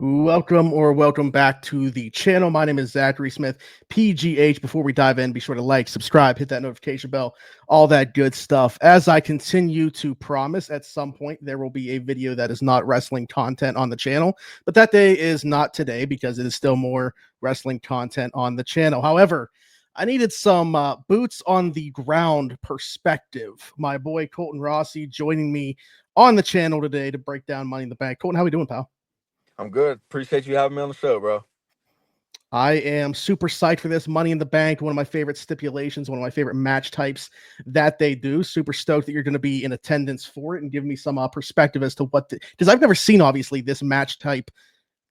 Welcome back to the channel. My name is Zachary Smith, PGH. Before we dive in, be sure to like, subscribe, hit that notification bell, all that good stuff. As I continue to promise, at some point there will be a video that is not wrestling content on the channel, but that day is not today because it is still more wrestling content on the channel. However, I needed some boots on the ground perspective. My boy Colton Rossi joining me on the channel today to break down Money in the Bank. Colton, how we doing, pal? I'm good. Appreciate you having me on the show, bro. I am super psyched for this. Money in the Bank, one of my favorite stipulations, one of my favorite match types that they do. Super stoked that you're going to be in attendance for it and give me some perspective as to what, because I've never seen, obviously, this match type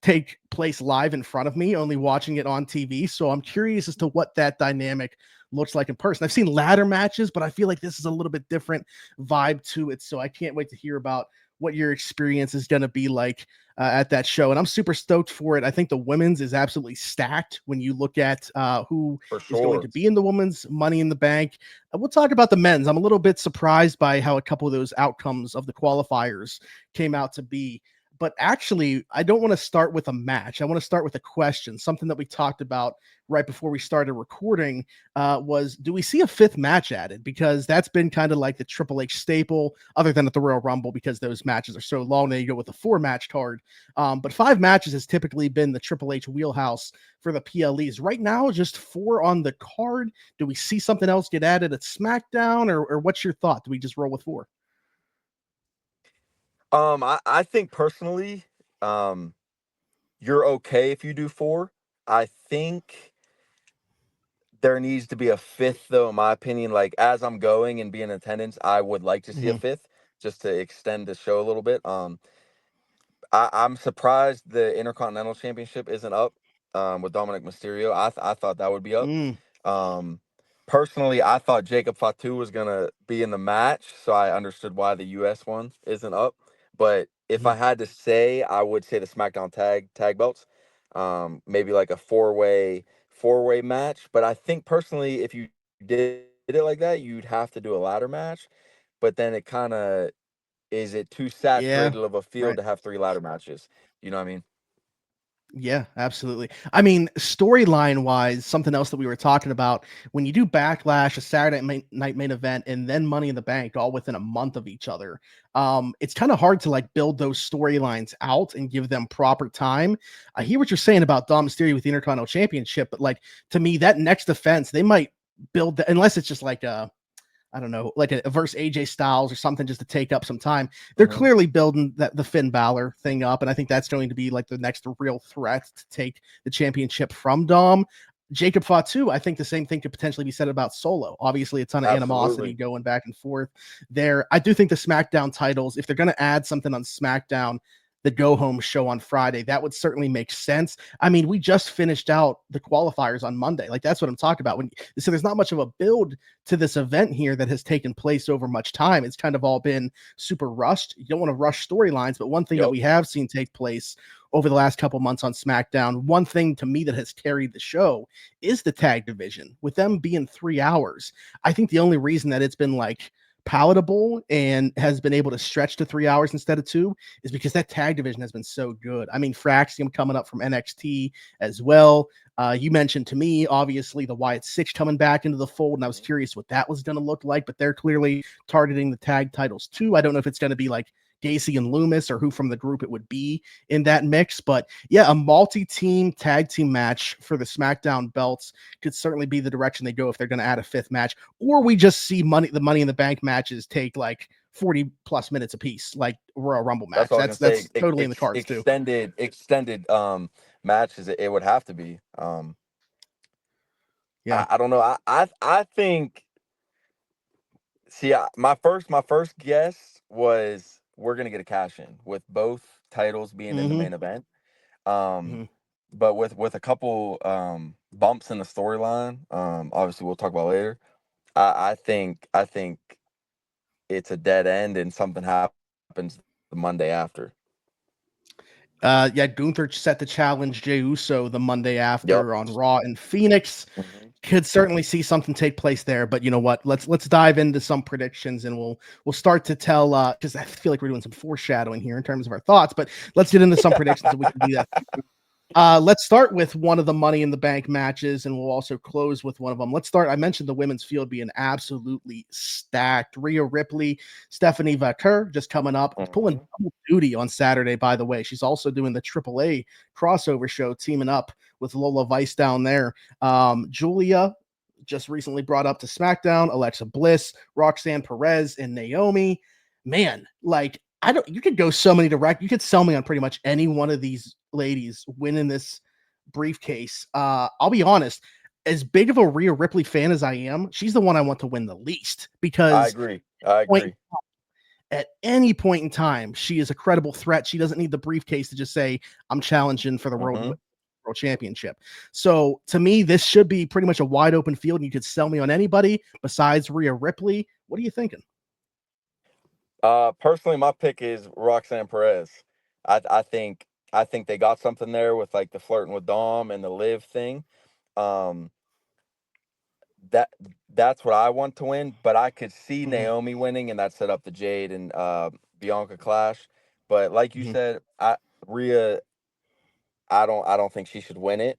take place live in front of me, only watching it on TV. So I'm curious as to what that dynamic looks like in person. I've seen ladder matches, but I feel like this is a little bit different vibe to it. So I can't wait to hear about what your experience is going to be like at that show. And I'm super stoked for it. I think the women's is absolutely stacked when you look at who is going to be in the women's Money in the Bank. We'll talk about the men's. I'm a little bit surprised by how a couple of those outcomes of the qualifiers came out to be. But actually, I don't want to start with a match. I want to start with a question. Something that we talked about right before we started recording was, do we see a fifth match added? Because that's been kind of like the Triple H staple, other than at the Royal Rumble, because those matches are so long. Then you go with a 4-match card. But 5 matches has typically been the Triple H wheelhouse for the PLEs. Right now, just 4 on the card. Do we see something else get added at SmackDown, or what's your thought? Do we just roll with 4? I think personally, you're okay if you do 4. I think there needs to be a 5th, though, in my opinion. Like, as I'm going and be in attendance, I would like to see a 5th just to extend the show a little bit. I'm surprised the Intercontinental Championship isn't up with Dominic Mysterio. I thought that would be up. Personally, I thought Jacob Fatu was gonna be in the match, so I understood why the US one isn't up. But if I had to say, I would say the SmackDown tag belts, maybe like a four-way match. But I think personally, if you did it like that, you'd have to do a ladder match. But then it kind of, is it too saturated of a field to have 3 ladder matches? You know what I mean? Yeah, absolutely. I mean, storyline wise, something else that we were talking about, when you do Backlash, a Saturday night main event, and then Money in the Bank all within a month of each other, it's kind of hard to like build those storylines out and give them proper time. I hear what you're saying about Dom Mysterio with the Intercontinental Championship, but like, to me, that next defense, they might build that, unless it's just like I don't know, like a versus AJ Styles or something just to take up some time. They're clearly building the Finn Balor thing up, and I think that's going to be like the next real threat to take the championship from Dom. Jacob Fatu, I think the same thing could potentially be said about Solo. Obviously, a ton of animosity going back and forth there. I do think the SmackDown titles, if they're going to add something on SmackDown, the go home show on Friday, that would certainly make sense. I mean, we just finished out the qualifiers on Monday. Like, that's what I'm talking about. So there's not much of a build to this event here that has taken place over much time. It's kind of all been super rushed. You don't want to rush storylines, but one thing that we have seen take place over the last couple months on SmackDown, one thing to me that has carried the show is the tag division. With them being 3 hours, I think the only reason that it's been like palatable and has been able to stretch to 3 hours instead of 2 is because that tag division has been so good. I mean, Fraxium coming up from NXT as well. You mentioned to me, obviously, the Wyatt Six coming back into the fold, and I was curious what that was going to look like, but they're clearly targeting the tag titles too. I don't know if it's going to be like Gacy and Loomis or who from the group it would be in that mix. But yeah, a multi-team tag team match for the SmackDown belts could certainly be the direction they go if they're going to add a 5th match, or we just see the Money in the Bank matches take like 40 plus minutes apiece, like Royal Rumble match. That's totally in the cards too. Extended matches, it would have to be. Yeah, I don't know. I think. See, my first guess was we're gonna get a cash in with both titles being in the main event. But with a couple bumps in the storyline, obviously we'll talk about later. I think it's a dead end and something happens the Monday after. Yeah, Gunther set the challenge Jey Uso the Monday after on Raw in Phoenix. Could certainly see something take place there, but you know what? Let's dive into some predictions, and we'll start to tell because I feel like we're doing some foreshadowing here in terms of our thoughts, but let's get into some predictions, and we can do that. Let's start with one of the Money in the Bank matches, and we'll also close with one of them. Let's start. I mentioned the women's field being absolutely stacked. Rhea Ripley, Stephanie Vaquer just coming up, pulling double duty on Saturday, by the way. She's also doing the AAA crossover show, teaming up with Lola Vice down there. Giulia just recently brought up to SmackDown, Alexa Bliss, Roxanne Perez, and Naomi. Man, like I don't. You could go so many direct. You could sell me on pretty much any one of these ladies winning this briefcase. I'll be honest. As big of a Rhea Ripley fan as I am, she's the one I want to win the least I because agree. I agree. at any point in time, she is a credible threat. She doesn't need the briefcase to just say, I'm challenging for the world championship. So to me, this should be pretty much a wide open field, and you could sell me on anybody besides Rhea Ripley. What are you thinking? Personally, my pick is Roxanne Perez. I think they got something there with like the flirting with Dom and the live thing. Um, that that's what I want to win, but I could see Naomi winning, and that set up the Jade and Bianca clash. But like you said, Rhea, I don't think she should win it.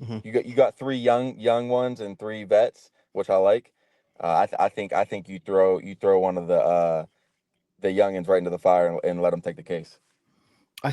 You got three young ones and three vets, which I like. I think you throw one of the youngins right into the fire and let them take the case. I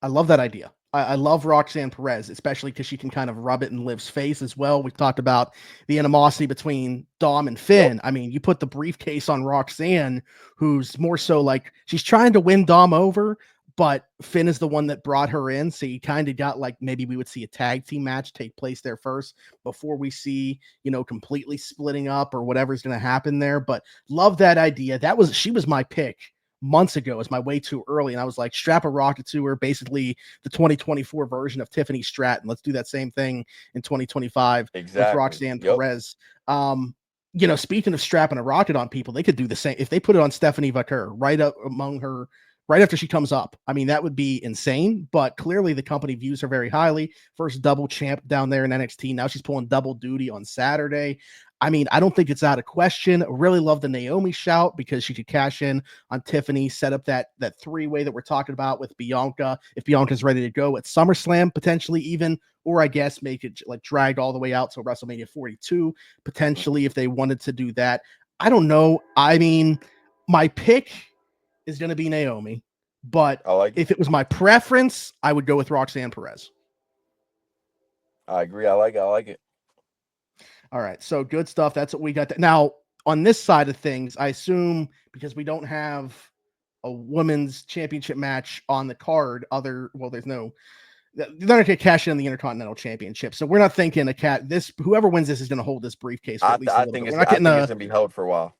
love that idea. I love Roxanne Perez, especially because she can kind of rub it in Liv's face as well. We talked about the animosity between Dom and Finn. Yep. I mean, you put the briefcase on Roxanne, who's more so like she's trying to win Dom over, but Finn is the one that brought her in. So you kind of got like maybe we would see a tag team match take place there first before we see, completely splitting up or whatever's going to happen there. But love that idea. She was my pick months ago as my way too early. And I was like, strap a rocket to her, basically the 2024 version of Tiffany Stratton. Let's do that same thing in 2025 with Exactly. Roxanne Yep. Perez. Speaking of strapping a rocket on people, they could do the same if they put it on Stephanie Vaquer right up among her right after she comes up. I mean, that would be insane, but clearly the company views her very highly. First double champ down there in NXT. Now she's pulling double duty on Saturday. I mean, I don't think it's out of question. Really love the Naomi shout because she could cash in on Tiffany, set up that three-way that we're talking about with Bianca. If Bianca's ready to go at SummerSlam, potentially even, or I guess make it like dragged all the way out to WrestleMania 42, potentially if they wanted to do that. I don't know. I mean, my pick is going to be Naomi, but I like it. if it was my preference, I would go with Roxanne Perez. I agree. I like it. All right, so good stuff. That's what we got. Now, on this side of things, I assume because we don't have a women's championship match on the card, they're not going to cash in the Intercontinental Championship. So we're not thinking whoever wins this is going to hold this briefcase for at least a little bit. I think it's going to be held for a while.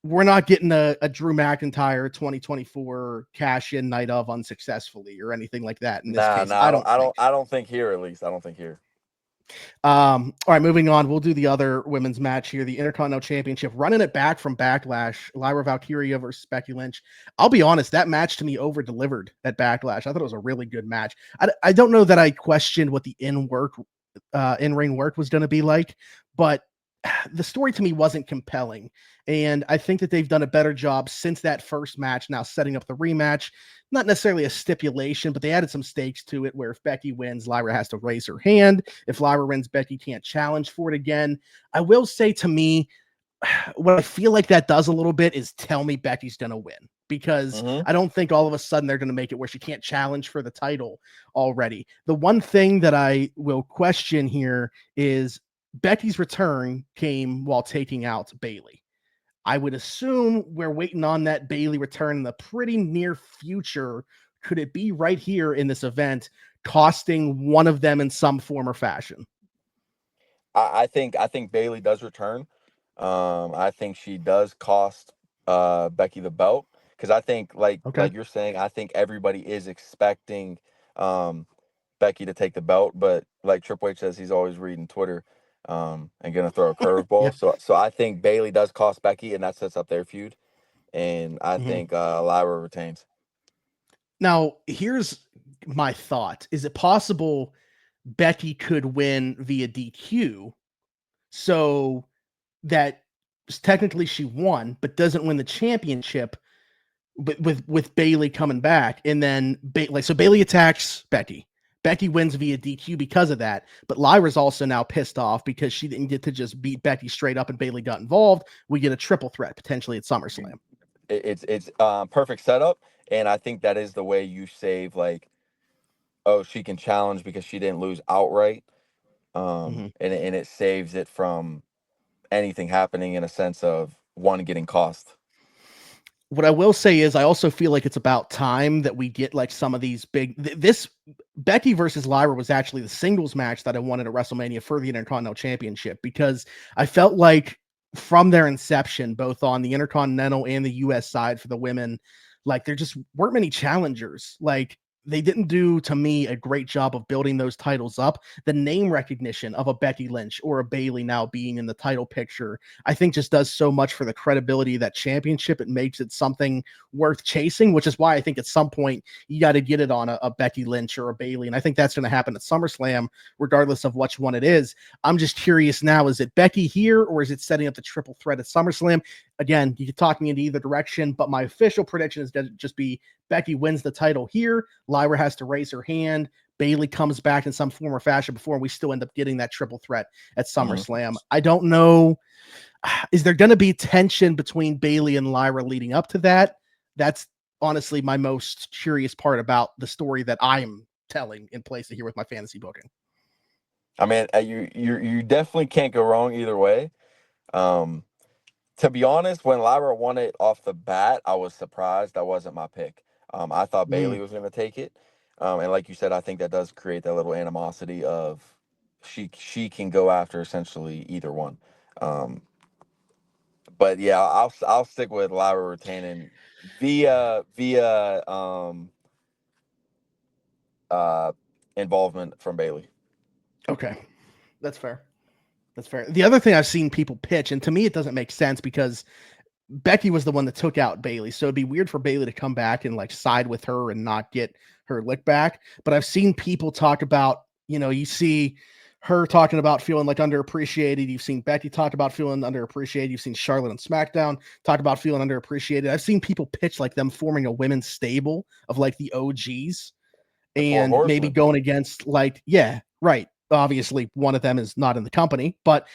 We're not getting a Drew McIntyre 2024 cash in night of unsuccessfully or anything like that in this case. I don't think here, at least. I don't think here. All right, moving on. We'll do the other women's match here, the Intercontinental Championship, running it back from Backlash, Lyra Valkyria versus Becky Lynch. I'll be honest, that match to me over-delivered at Backlash. I thought it was a really good match. I don't know that I questioned what the in-ring work was going to be like, but the story to me wasn't compelling. And I think that they've done a better job since that first match, now setting up the rematch. Not necessarily a stipulation, but they added some stakes to it where if Becky wins, Lyra has to raise her hand. If Lyra wins, Becky can't challenge for it again. I will say to me, what I feel like that does a little bit is tell me Becky's going to win because I don't think all of a sudden they're going to make it where she can't challenge for the title already. The one thing that I will question here is Becky's return came while taking out Bayley. I would assume we're waiting on that Bayley return in the pretty near future. Could it be right here in this event, costing one of them in some form or fashion? I think Bayley does return. I think she does cost Becky the belt because I think like you're saying, I think everybody is expecting Becky to take the belt, but like Triple H says, he's always reading Twitter and gonna throw a curveball. So I think Bayley does cost Becky, and that sets up their feud. And I think Lyra retains. Now, here's my thought. Is it possible Becky could win via DQ, so that technically she won, but doesn't win the championship. But with Bayley coming back, and then so Bayley attacks Becky. Becky wins via DQ because of that, but Lyra's also now pissed off because she didn't get to just beat Becky straight up and Bayley got involved. We get a triple threat potentially at SummerSlam. It's perfect setup, and I think that is the way you save, like, oh, she can challenge because she didn't lose outright, Mm-hmm. and it saves it from anything happening in a sense of one getting cost. What I will say is I also feel like it's about time that we get like some of these big this Becky versus Lyra was actually the singles match that I wanted at WrestleMania for the Intercontinental Championship, because I felt like from their inception, both on the Intercontinental and the US side for the women, like there just weren't many challengers. Like they didn't do, to me, a great job of building those titles up. The name recognition of a Becky Lynch or a Bayley now being in the title picture, I think just does so much for the credibility of that championship. It makes it something worth chasing, which is why I think at some point you got to get it on a Becky Lynch or a Bayley. And I think that's going to happen at SummerSlam, regardless of which one it is. I'm just curious now, is it Becky here or is it setting up the triple threat at SummerSlam? Again, you can talk me into either direction, but my official prediction is going to just be Becky wins the title here. Lyra has to raise her hand. Bayley comes back in some form or fashion before we still end up getting that triple threat at SummerSlam. I don't know. Is there going to be tension between Bayley and Lyra leading up to that? That's honestly my most curious part about the story that I'm telling in place here with my fantasy booking. I mean, you definitely can't go wrong either way. Um, to be honest, when Lyra won it off the bat, I was surprised. That wasn't my pick. I thought Mm, Bayley was going to take it, and like you said, I think that does create that little animosity of she can go after essentially either one. Um, but yeah, I'll stick with Lyra retaining via uh involvement from Bayley. okay, that's fair. That's fair. The other thing I've seen people pitch, and to me it doesn't make sense because Becky was the one that took out Bayley, so it'd be weird for Bayley to come back and like side with her and not get her lick back. But I've seen people talk about, you see her talking about feeling like underappreciated. You've seen Becky talk about feeling underappreciated. You've seen Charlotte on SmackDown talk about feeling underappreciated. I've seen people pitch like them forming a women's stable of like the OGs The Four and maybe Horsemen. going against like, yeah, right. Obviously, one of them is not in the company, but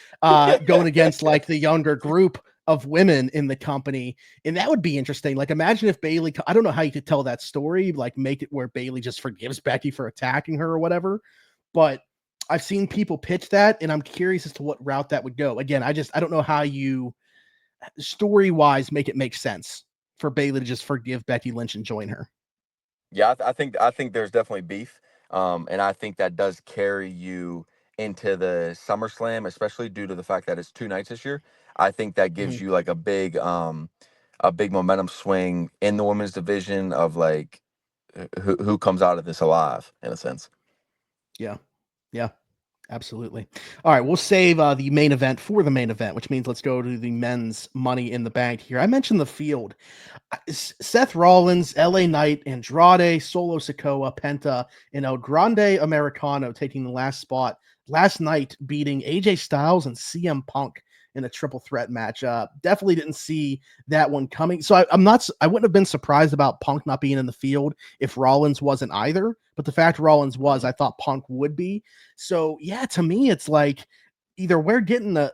going against like the younger group of women in the company. And that would be interesting. Like, imagine if Bayley, I don't know how you could tell that story, like make it where Bayley just forgives Becky for attacking her or whatever. But I've seen people pitch that, and I'm curious as to what route that would go. Again, I don't know how you story wise make it make sense for Bayley to just forgive Becky Lynch and join her. Yeah, I think there's definitely beef, and I think that does carry you into the SummerSlam, especially due to the fact that it's two nights this year. I think that gives Mhm. you like a big momentum swing in the women's division of like who comes out of this alive in a sense. Yeah. Yeah. Absolutely. All right, we'll save the main event for the main event, which means let's go to the men's Money in the Bank here. I mentioned the field. Seth Rollins, LA Knight, Andrade, Solo Sikoa, Penta, and El Grande Americano taking the last spot last night, beating AJ Styles and CM Punk in a triple threat match. Definitely didn't see that one coming. So I wouldn't have been surprised about Punk not being in the field if Rollins wasn't either. But the fact Rollins was, I thought Punk would be. So yeah, to me, it's like either we're getting a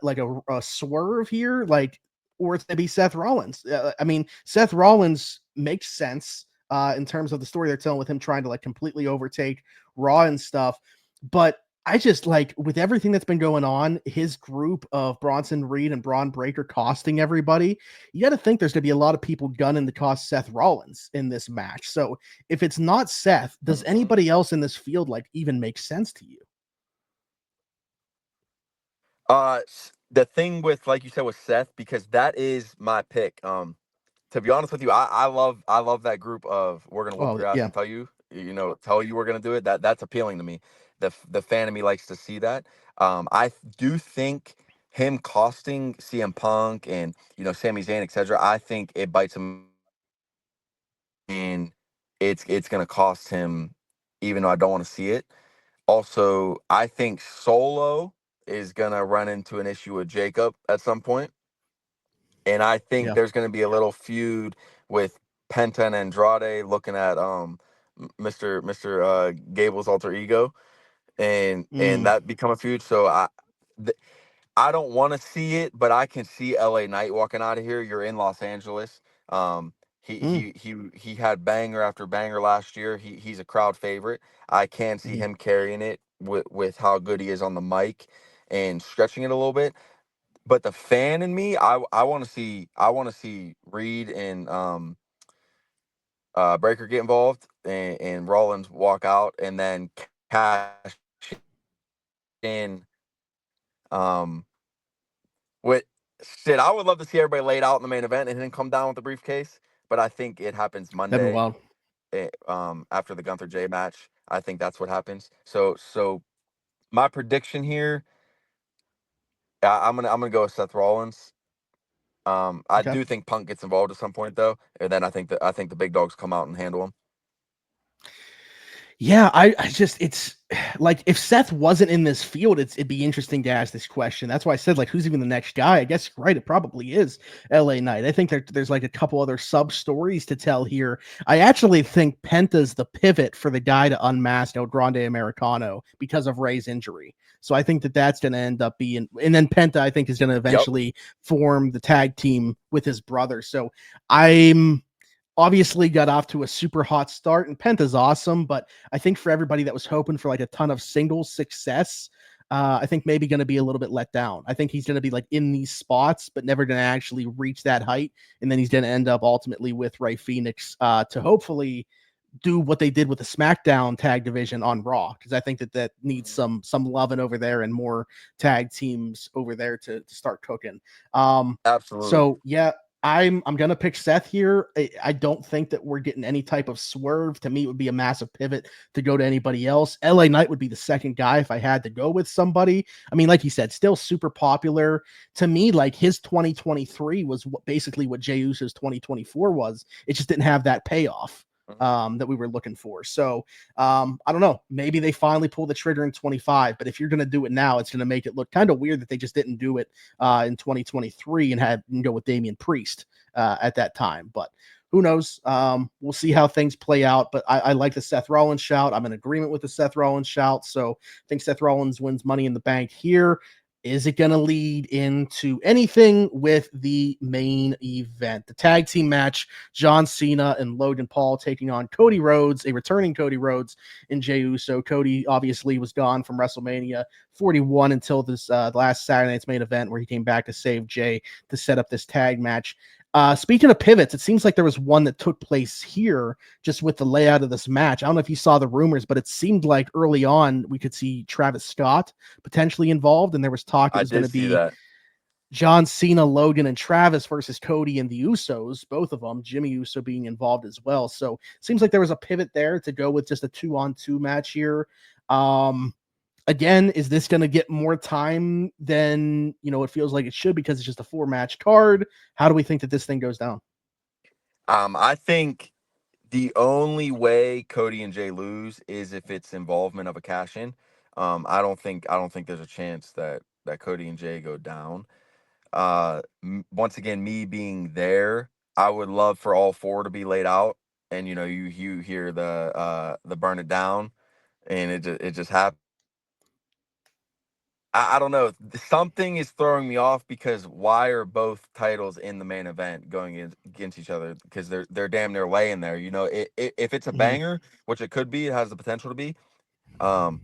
swerve here, like, or it's gonna be Seth Rollins. I mean, Seth Rollins makes sense in terms of the story they're telling with him trying to like completely overtake Raw and stuff. But I just like with everything that's been going on, his group of Bronson Reed and Braun Breaker costing everybody. You got to think there's going to be a lot of people gunning to cost Seth Rollins in this match. So if it's not Seth, does anybody else in this field like even make sense to you? The thing with, like you said, with Seth, because that is my pick. To be honest with you, I love that group of we're gonna whoop Oh your ass yeah, and tell you we're gonna do it. That's appealing to me. The fan of me likes to see that. Do think him costing CM Punk and Sami Zayn, etc. I think it bites him, and it's gonna cost him, even though I don't want to see it. Also, I think Solo is gonna run into an issue with Jacob at some point, and I think Yeah. there's gonna be a little feud with Penta and Andrade, looking at Mr. Gable's alter ego, and Mm, that become a feud. So I don't want to see it, but I can see LA Knight walking out of here. You're in Los Angeles. Um, mm, he had banger after banger last year. He's a crowd favorite. I can see mhm. him carrying it with how good he is on the mic and stretching it a little bit. But the fan in me, I want to see Reed and Breaker get involved, and Rollins walk out, and then cash in. Um, With shit, I would love to see everybody laid out in the main event and then come down with the briefcase. But I think it happens That'd be Monday, wild. after the Gunther J match. I think that's what happens. So my prediction here, I'm gonna go with Seth Rollins. I Okay. do think Punk gets involved at some point though, and then I think the big dogs come out and handle him. Yeah, I just it's like if Seth wasn't in this field, it'd be interesting to ask this question. That's why I said like who's even the next guy? I guess you're right, it probably is LA Knight. I think there's like a couple other sub stories to tell here. I actually think Penta's the pivot for the guy to unmask El Grande Americano because of Ray's injury. So I think that's going to end up being, and then Penta I think is going to Yep, eventually form the tag team with his brother. So I'm obviously got off to a super hot start, and Penta's awesome, but I think for everybody that was hoping for like a ton of singles success, I think maybe going to be a little bit let down. I think he's going to be like in these spots, but never going to actually reach that height, and then he's going to end up ultimately with Ray Phoenix to hopefully do what they did with the SmackDown tag division on Raw, because I think that needs some loving over there and more tag teams over there to start cooking. Um, absolutely. so yeah, I'm gonna pick Seth here. I don't think that we're getting any type of swerve. To me, it would be a massive pivot to go to anybody else. LA Knight would be the second guy if I had to go with somebody. I mean, like you said, still super popular. To me, like his 2023 was basically what Jey Uso's 2024 was. It just didn't have that payoff that we were looking for. So I don't know. Maybe they finally pull the trigger in 25. But if you're going to do it now, it's going to make it look kind of weird that they just didn't do it in 2023 and go with Damian Priest at that time. But who knows? We'll see how things play out. But I like the Seth Rollins shout. I'm in agreement with the Seth Rollins shout. So I think Seth Rollins wins Money in the Bank here. Is it going to lead into anything with the main event? The tag team match, John Cena and Logan Paul taking on Cody Rhodes, a returning Cody Rhodes and Jey Uso. Cody obviously was gone from WrestleMania 41 until this last Saturday night's main event where he came back to save Jey to set up this tag match. Speaking of pivots, it seems like there was one that took place here just with the layout of this match. I don't know if you saw the rumors, but it seemed like early on we could see Travis Scott potentially involved, and there was talk it I was going did to see be that. John Cena, Logan, and Travis versus Cody and the Usos, both of them, Jimmy Uso being involved as well. So it seems like there was a pivot there to go with just a 2-on-2 match here. Um, Again, is this going to get more time than it feels like it should because it's just a 4-match card? How do we think that this thing goes down? I think the only way Cody and Jay lose is if it's involvement of a cash in. I don't think there's a chance that Cody and Jay go down. Once again, me being there, I would love for all four to be laid out, and you hear the burn it down, and it just happens. I don't know. Something is throwing me off because why are both titles in the main event going against each other? Because they're damn near laying there. If it's a Mhm. banger, which it could be, it has the potential to be. Um,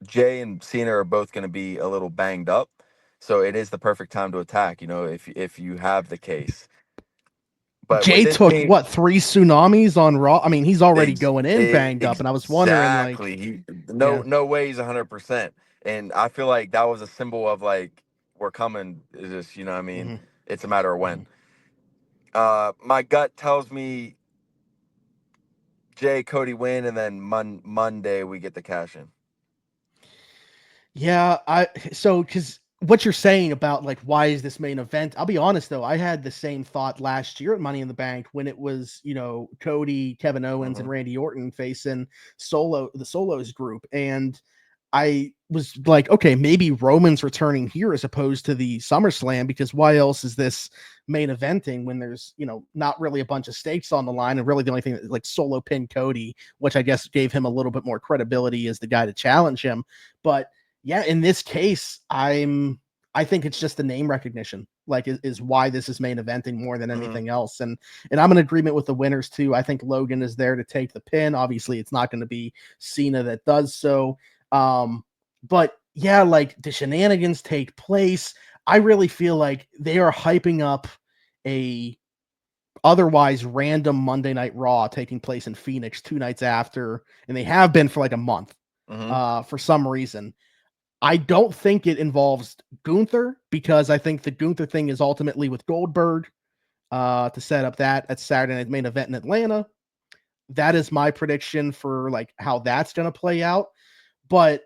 Jay and Cena are both going to be a little banged up, so it is the perfect time to attack. If you have the case, but with Jay this took being what 3 tsunamis on Raw. I mean, he's already going in banged up, and I was wondering, like, exactly, yeah, no way he's 100%, and I feel like that was a symbol of like we're coming. Is just what I mean? hmm It's a matter of when. hmm My gut tells me Jay Cody win, and then Monday we get the cash in. yeah. So because what you're saying about like why is this main event? I'll be honest though, I had the same thought last year at Money in the Bank when it was Cody, Kevin Owens, Hmm. and Randy Orton facing the Solos group, and I was like, okay, maybe Roman's returning here as opposed to the SummerSlam, because why else is this main eventing when there's, not really a bunch of stakes on the line, and really the only thing that, like, solo pin Cody, which I guess gave him a little bit more credibility as the guy to challenge him. But yeah, in this case, I think it's just the name recognition, like, is why this is main eventing more than Hmm. anything else. And I'm in agreement with the winners too. I think Logan is there to take the pin. Obviously, it's not going to be Cena that does so. But yeah, like, the shenanigans take place. I really feel like they are hyping up a otherwise random Monday Night Raw taking place in Phoenix 2 nights after, and they have been for like a month. Hmm. For some reason, I don't think it involves Gunther, because I think the Gunther thing is ultimately with Goldberg, to set up that at Saturday Night Main Event in Atlanta. That is my prediction for, like, how that's going to play out. But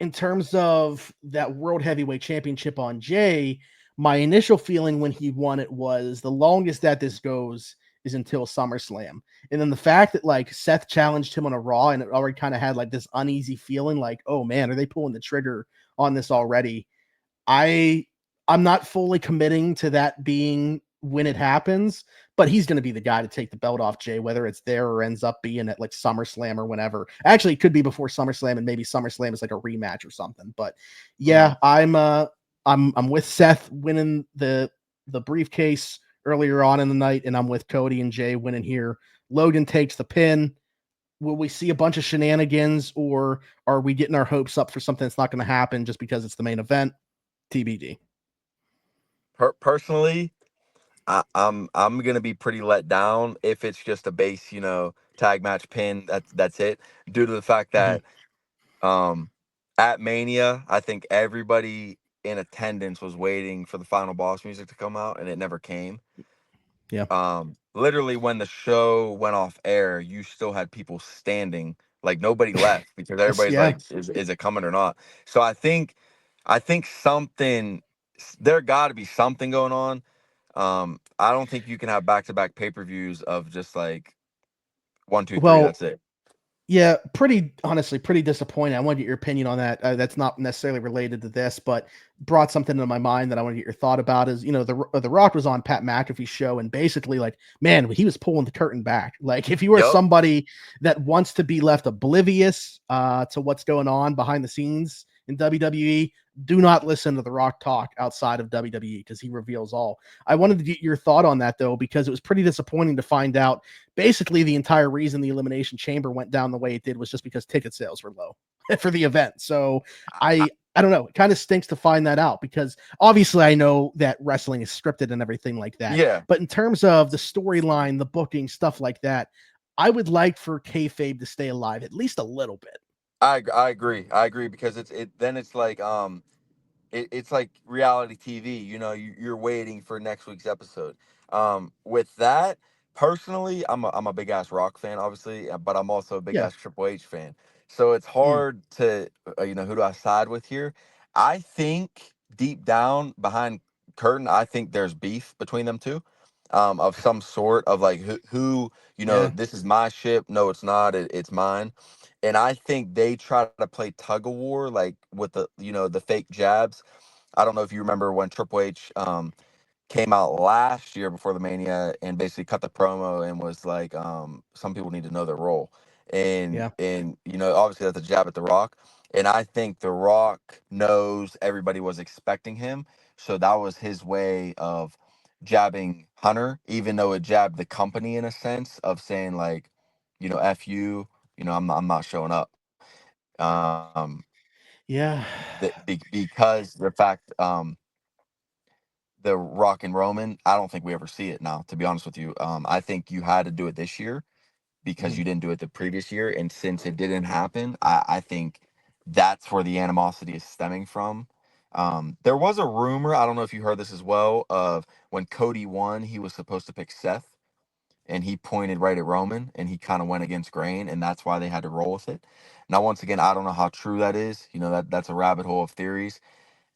in terms of that World Heavyweight Championship on Jay, my initial feeling when he won it was the longest that this goes is until SummerSlam. And then the fact that, like, Seth challenged him on a Raw, and it already kind of had like this uneasy feeling, like, oh man, are they pulling the trigger on this already? I I'm not fully committing to that being when it happens, but he's going to be the guy to take the belt off Jay, whether it's there or ends up being at like SummerSlam or whenever. Actually, it could be before SummerSlam, and maybe SummerSlam is like a rematch or something. But Hmm. yeah, I'm with Seth winning the briefcase earlier on in the night, and I'm with Cody and Jay winning here. Logan takes the pin. Will we see a bunch of shenanigans, or are we getting our hopes up for something that's not going to happen just because it's the main event? TBD. Personally, I'm gonna be pretty let down if it's just a base, tag match pin. That's it. Due to the fact Mhm. that um at Mania, I think everybody in attendance was waiting for the final boss music to come out, and it never came. Yeah. Literally when the show went off air, you still had people standing, like nobody left because That's, everybody's yeah. like, is it coming or not? So I think something, there got to be something going on. I don't think you can have back-to-back pay-per-views of just like one, two, three. Well, That's it. yeah, pretty honestly, pretty disappointing. I want to get your opinion on that. That's not necessarily related to this, but brought something to my mind that I want to get your thought about. Is, the Rock was on Pat McAfee's show, and basically, like, man, he was pulling the curtain back. Like, if you are Yup. somebody that wants to be left oblivious to what's going on behind the scenes in WWE, do not listen to the Rock talk outside of WWE, because he reveals all. I wanted to get your thought on that though, because it was pretty disappointing to find out basically the entire reason the Elimination Chamber went down the way it did was just because ticket sales were low for the event. So I don't know. It kind of stinks to find that out, because obviously I know that wrestling is scripted and everything like that. Yeah. But in terms of the storyline, the booking, stuff like that, I would like for kayfabe to stay alive at least a little bit. I agree. I agree because it's like it's like reality TV. You're waiting for next week's episode. With that, personally, I'm a big ass Rock fan, obviously, but I'm also a big Yeah. ass Triple H fan. So it's Mm, hard to, who do I side with here? I think deep down behind curtain, I think there's beef between them two, of some sort of like who yeah. this is my ship. No, it's not. It's mine. And I think they try to play tug of war, like with the fake jabs. I don't know if you remember when Triple H came out last year before the Mania and basically cut the promo and was like, some people need to know their role. And Yeah. and obviously that's a jab at The Rock. And I think The Rock knows everybody was expecting him. So that was his way of jabbing Hunter, even though it jabbed the company in a sense of saying like, F you, I'm not showing up. Um Yeah. because the fact the Rock and Roman, I don't think we ever see it now, to be honest with you. I think you had to do it this year because Mm, you didn't do it the previous year. And since it didn't happen, I think that's where the animosity is stemming from. There was a rumor, I don't know if you heard this as well, of when Cody won, he was supposed to pick Seth and he pointed right at Roman and he kind of went against grain and that's why they had to roll with it. Now, once again, I don't know how true that is. That's a rabbit hole of theories,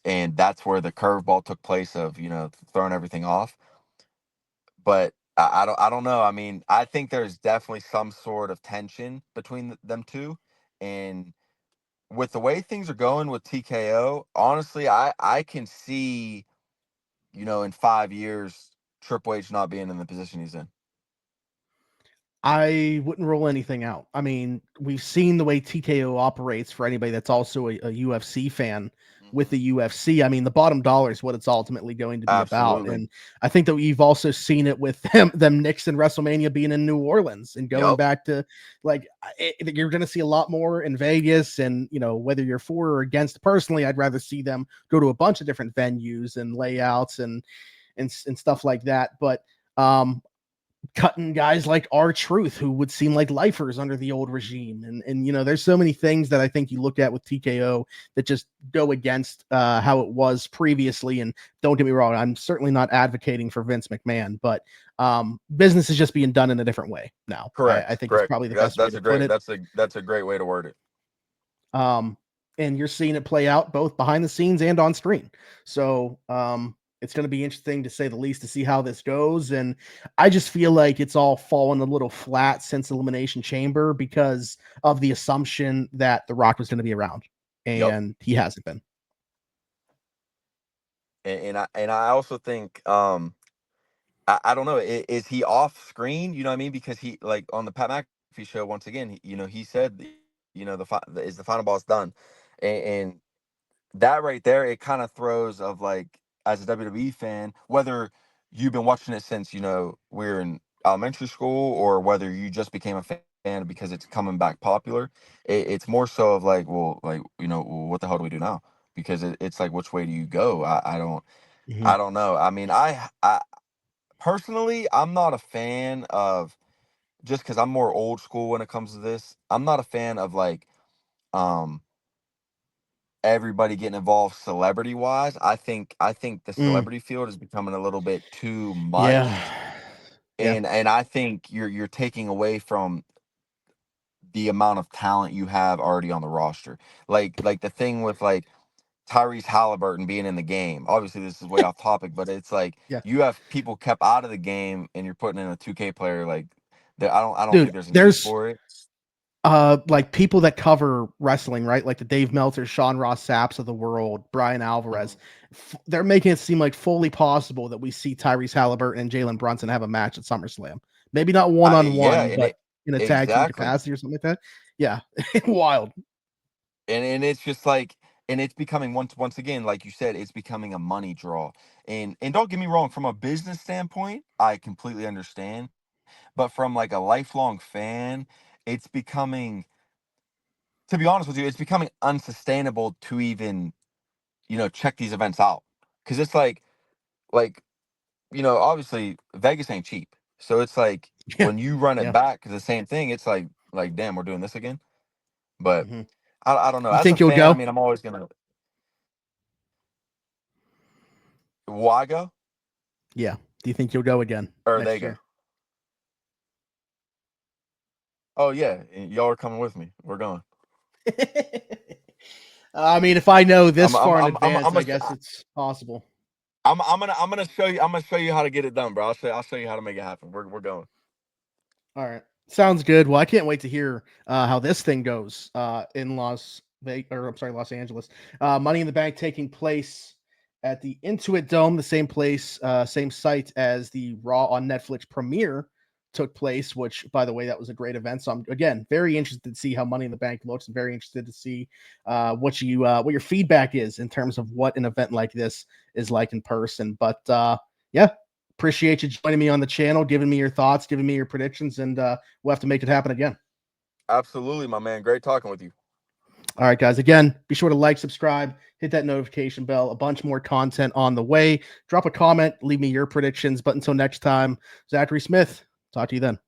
and that's where the curveball took place of throwing everything off. But I don't know. I mean, I think there's definitely some sort of tension between them two, and with the way things are going with TKO, honestly, I can see, in 5 years, Triple H not being in the position he's in. I wouldn't rule anything out. I mean, we've seen the way TKO operates for anybody that's also a UFC fan with the UFC. I mean, the bottom dollar is what it's ultimately going to be about. Absolutely. And I think that we've also seen it with them Knicks and WrestleMania being in New Orleans and going Yep. back to you're going to see a lot more in Vegas. And, whether you're for or against, personally, I'd rather see them go to a bunch of different venues and layouts and stuff like that. But, cutting guys like R-Truth, who would seem like lifers under the old regime. And there's so many things that I think you look at with TKO that just go against how it was previously. And don't get me wrong, I'm certainly not advocating for Vince McMahon, but business is just being done in a different way now. I think it's probably the best way to put it. That's a great way to word it. And you're seeing it play out both behind the scenes and on screen. So it's going to be interesting, to say the least, to see how this goes. And I just feel like it's all fallen a little flat since Elimination Chamber because of the assumption that The Rock was going to be around, and he hasn't been. And I also think I don't know, is he off screen? You know what I mean? Because he, like, on the Pat McAfee show, once again, he said, the final boss done, and that right there, it kind of throws of, like, as a WWE fan, whether you've been watching it since we're in elementary school, or whether you just became a fan because it's coming back popular. It's more so of like, well, like, what the hell do we do now? Because it's like, which way do you go? I don't know. I mean, I personally, I'm not a fan of, just because I'm more old school when it comes to this. I'm not a fan of, like, everybody getting involved celebrity wise. I think the celebrity field is becoming a little bit too much. Yeah. And I think you're taking away from the amount of talent you have already on the roster. Like the thing with, like, Tyrese Halliburton being in the game. Obviously, this is way off topic, but it's like, Yeah. you have people kept out of the game, and you're putting in a 2K player. Like, I don't Dude, think there's a need there's for it. like people that cover wrestling, right? Like the Dave Meltzer, Sean Ross Sapps of the world, Brian Alvarez. They're making it seem like fully possible that we see Tyrese Halliburton and Jalen Brunson have a match at SummerSlam. Maybe not one-on-one, but in a tag team Exactly. capacity or something like that. Yeah. Wild. And it's just like, and it's becoming, once again, like you said, it's becoming a money draw. And don't get me wrong, from a business standpoint, I completely understand. But from, like, a lifelong fan, it's becoming, to be honest with you, it's becoming unsustainable to even, check these events out. Because it's like, obviously Vegas ain't cheap. So it's like, Yeah. when you run it Yeah. back, the same thing, it's like, damn, we're doing this again. But I don't know. You As a think you'll fan, I go? mean, I'm always gonna. Why go? Yeah. Do you think you'll go again Or they next go? year? Oh yeah, y'all are coming with me. We're going. I mean, if I know this far in I'm advance, I guess it's possible. I'm gonna show you. I'm gonna show you how to get it done, bro. I'll show you how to make it happen. We're going. All right. Sounds good. Well, I can't wait to hear how this thing goes in Los Angeles. Money in the Bank taking place at the Intuit Dome, the same place, same site as the Raw on Netflix premiere took place, which, by the way, that was a great event. So I'm, again, very interested to see how Money in the Bank looks, and very interested to see what your feedback is in terms of what an event like this is like in person. But yeah, appreciate you joining me on the channel, giving me your thoughts, giving me your predictions, and we'll have to make it happen again. Absolutely, my man. Great talking with you. All right, guys. Again, be sure to like, subscribe, hit that notification bell. A bunch more content on the way. Drop a comment, leave me your predictions. But until next time, Zachary Smith. Talk to you then.